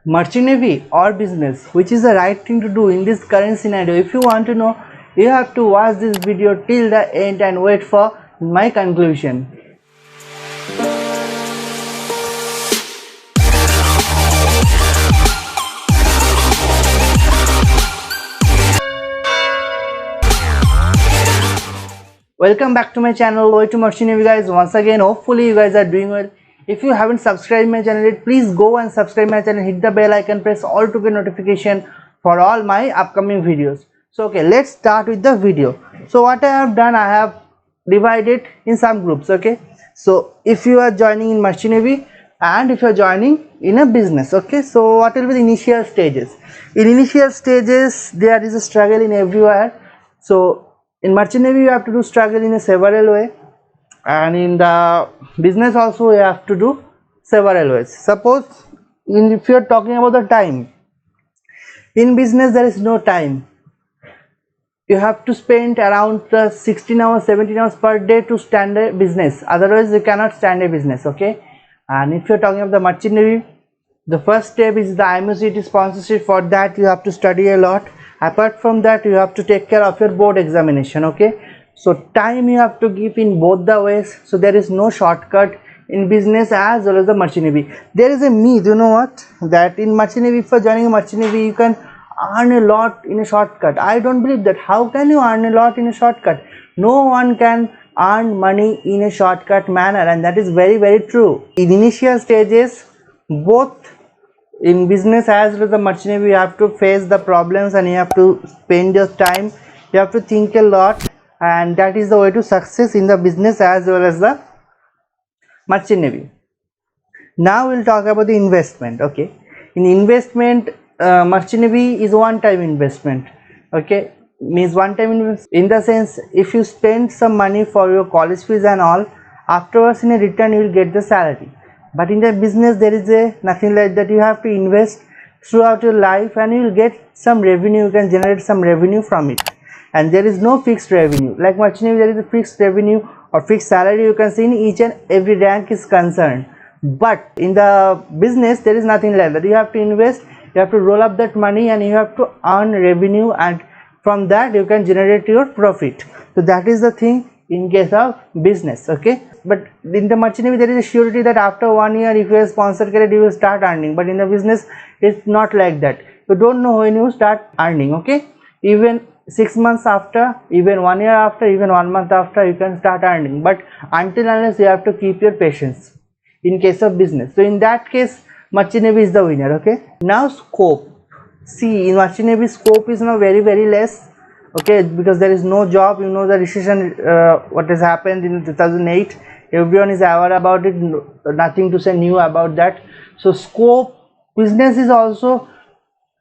Merchant Navy or business, which is the right thing to do in this current scenario? If you want to know, you have to watch this video till the end and wait for my conclusion. Welcome back to my channel, Way to Merchant Navy guys. Once again, hopefully you guys are doing well. If you haven't subscribed my channel yet, please go and subscribe my channel, hit the bell icon, press all to get notification for all my upcoming videos. So okay, let's start with the video. So what I have done, I have divided in some groups. Okay, so if you are joining in Merchant Navy and if you are joining in a business, okay, so what will be the initial stages? In initial stages, there is a struggle in everywhere. So in Merchant Navy you have to do struggle in a several way, and in the business also you have to do several ways. Suppose if you are talking about the time, in business there is no time. You have to spend around 16 hours 17 hours per day to stand a business, otherwise you cannot stand a business. Okay, and if you are talking about the Merchant Navy, the first step is the IMOCT sponsorship. For that you have to study a lot. Apart from that, you have to take care of your board examination. Okay, so time you have to give in both the ways, so there is no shortcut in business as well as the Merchant Navy. There is a myth, you know what, that in Merchant Navy, for joining a Merchant Navy you can earn a lot in a shortcut. I don't believe that. How can you earn a lot in a shortcut? No one can earn money in a shortcut manner, and that is very true. In initial stages, both in business as well as the Merchant Navy, you have to face the problems and you have to spend your time, you have to think a lot, and that is the way to success in the business as well as the Merchant Navy. Now we'll talk about the investment. Okay, in investment, Merchant Navy is one-time investment. Okay, means one-time investment in the sense, if you spend some money for your college fees and all, afterwards in a return you will get the salary. But in the business there is a nothing like that. You have to invest throughout your life and you will get some revenue. You can generate some revenue from it, and there is no fixed revenue. Like Merchant Navy, there is a fixed revenue or fixed salary you can see in each and every rank is concerned. But in the business there is nothing like that. You have to invest, you have to roll up that money, and you have to earn revenue, and from that you can generate your profit. So that is the thing in case of business. Okay, but in the Merchant Navy there is a surety that after 1 year, if you are sponsored career, you will start earning. But in the business it's not like that. You don't know when you start earning. Okay, even 6 months after, even 1 year after, even 1 month after, you can start earning, but until unless you have to keep your patience in case of business. So in that case, Merchant Navy is the winner. Okay, now scope. See, in Merchant Navy, scope is now very less. Okay, because there is no job. You know the recession, what has happened in 2008, everyone is aware about it, nothing to say new about that. So scope, business is also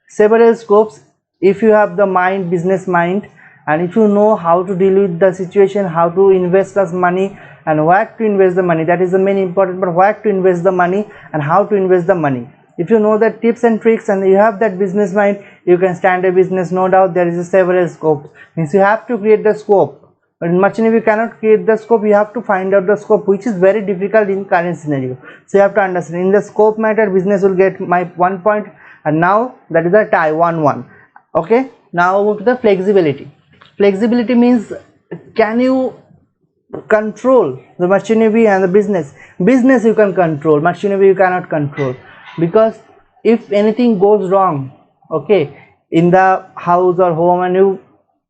several scopes. If you have the mind, business mind, and if you know how to deal with the situation, how to invest as money and where to invest the money, that is the main important. But where to invest the money and how to invest the money, if you know the tips and tricks and you have that business mind, you can stand a business. No doubt there is a several scopes. Means you have to create the scope. But in Merchant Navy you cannot create the scope. You have to find out the scope, which is very difficult in current scenario. So you have to understand, in the scope matter, business will get my 1 point, and now that is a tie, 1-1. Okay, now move to the flexibility. Flexibility means, can you control the Merchant Navy and the business? Business you can control, Merchant Navy you cannot control, because if anything goes wrong, okay, in the house or home, and you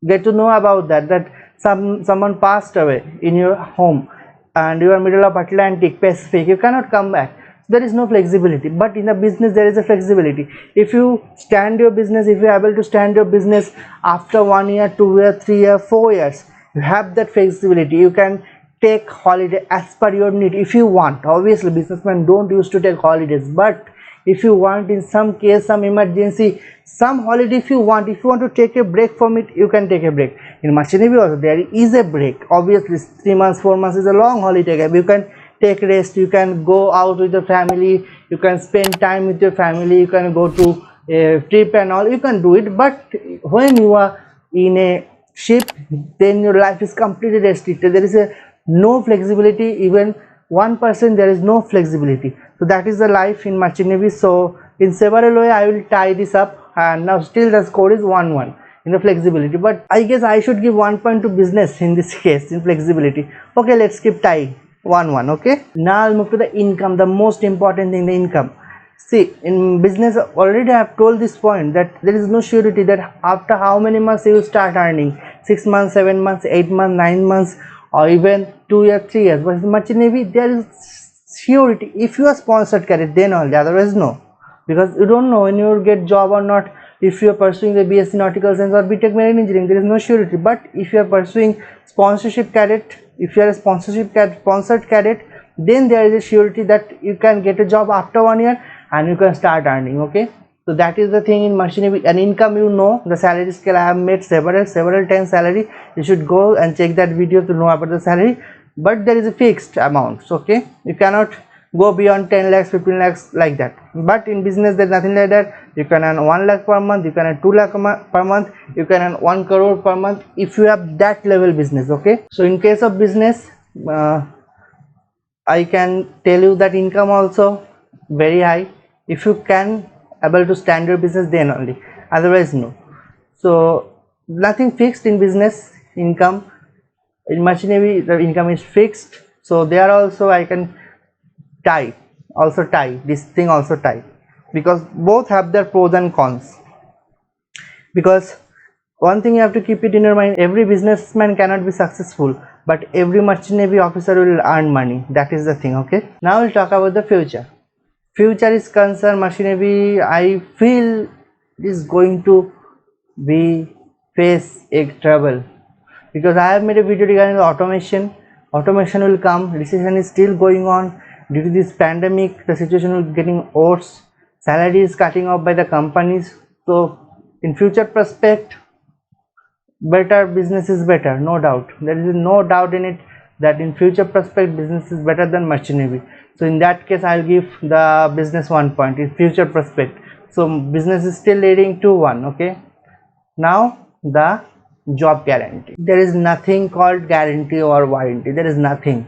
get to know about that someone passed away in your home and you are middle of Atlantic, Pacific, you cannot come back. There is no flexibility. But in the business there is a flexibility. If you stand your business, if you are able to stand your business after 1 year, 2 years, 3 years, 4 years, you have that flexibility. You can take holiday as per your need if you want. Obviously businessmen don't used to take holidays, but if you want, in some case, some emergency, some holiday, if you want to take a break from it, you can take a break. In Merchant Navy also there is a break. Obviously 3 months, 4 months is a long holiday gap. You can take rest, you can go out with your family, you can spend time with your family, you can go to a trip and all, you can do it. But when you are in a ship, then your life is completely restricted. There is no flexibility. Even 1% there is no flexibility. So that is the life in Merchant Navy. So in several way I will tie this up, and now still the score is 1-1 in the flexibility, but I guess I should give 1 point to business in this case in flexibility. Okay, let's keep tie 1-1. Okay, now I'll move to the income, the most important thing, the income. See, in business already I have told this point that there is no surety that after how many months you will start earning, 6 months, 7 months, 8 months, 9 months, or even 2 years, 3 years. But in merchant navy there is surety. If you are sponsored cadet, then only, otherwise no, because you don't know when you will get job or not. If you are pursuing the BSc Nautical Science or BTech Marine Engineering, there is no surety. But if you are pursuing sponsorship cadet, if you are a sponsored cadet, then there is a surety that you can get a job after 1 year and you can start earning. Okay, so that is the thing in merchant navy. And income, you know, the salary scale I have made several times salary. You should go and check that video to know about the salary. But there is a fixed amount. Okay, you cannot go beyond 10 lakhs, 15 lakhs like that. But in business there is nothing like that. You can earn 1 lakh per month, you can earn 2 lakh per month, you can earn 1 crore per month if you have that level business. Okay, so in case of business, I can tell you that income also very high. If you can able to stand your business, then only, otherwise no. So nothing fixed in business income. In merchant navy the income is fixed, so there also I can tie this thing also tie, because both have their pros and cons. Because one thing you have to keep it in your mind, every businessman cannot be successful, but every merchant navy officer will earn money. That is the thing. Okay, now we'll talk about the future is concerned. Merchant navy, I feel, is going to be face a trouble, because I have made a video regarding the automation will come. Recession is still going on due to this pandemic. The situation will getting worse. Salary is cutting off by the companies. So in future prospect, better business is better, no doubt. There is no doubt in it that in future prospect business is better than merchant navy. So in that case I'll give the business 1 point in future prospect. So business is still leading to 1. Okay, now the job guarantee. There is nothing called guarantee or warranty. There is nothing.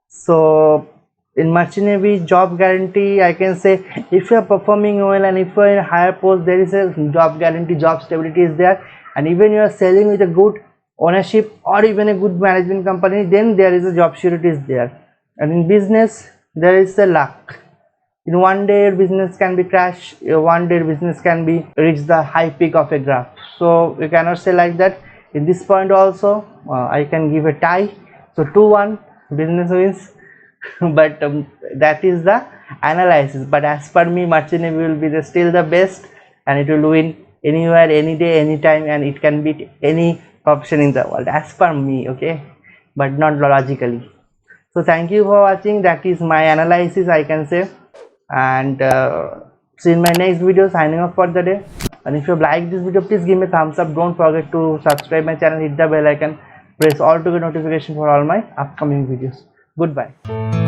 So in merchant navy, job guarantee, I can say if you are performing well and if you are in a higher post, there is a job guarantee, job stability is there. And even you are selling with a good ownership or even a good management company, then there is a job surety is there. And in business there is a luck. In one day your business can be crash, one day your business can be reach the high peak of a graph. So you cannot say like that. In this point also I can give a tie. So 2-1 business wins. But that is the analysis. But as per me, merchant navy will be still the best, and it will win anywhere, any day, anytime, and it can beat any profession in the world as per me. Okay, but not logically. So thank you for watching. That is my analysis, I can say. And see you in my next video. Signing off for the day. And if you like this video, please give me a thumbs up. Don't forget to subscribe my channel, hit the bell icon, press all to get notification for all my upcoming videos. Goodbye.